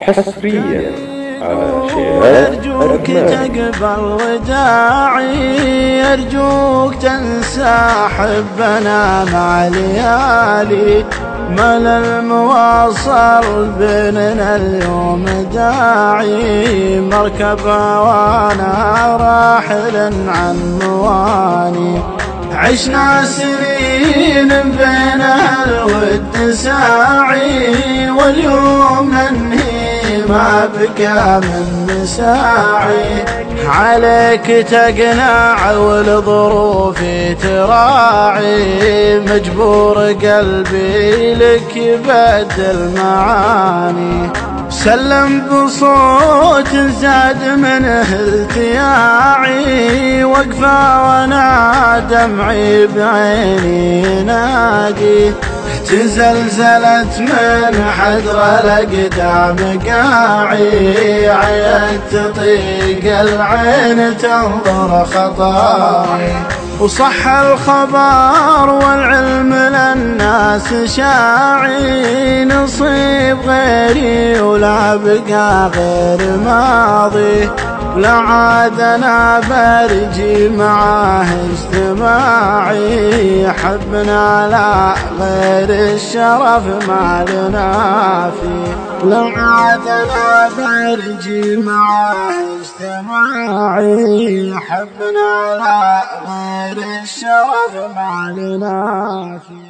حصريا على شهاب أرجوك تقبل وداعي، أرجوك تنسى حبنا مع ليالي. ملل مواصل بيننا اليوم داعي، مركبة وانا راحل عن مواني. عشنا سنين بينها الود ساعي، واليوم ننهي ما بقى من مساعي. عليك تقنع والظروف تراعي، مجبور قلبي لك يبدل معاني. سلم بصوت زاد منه التياعي، وقفة وانا دمعي بعيني ينادي. تزلزلت من حدر الأقدام قاعي، عين تطيق العين تنظر خطاي. وصح الخبر والعلم للناس شاعي، نصيب غيري ولا بقى غير ماضي. ولا عاد انا برجي معاه اجتماعي، حبنا لا غير الشرف ما لنا فيه. ولا عاد انا برجي معاه اجتماعي، حبنا لا غير الشرف ما لنا فيه.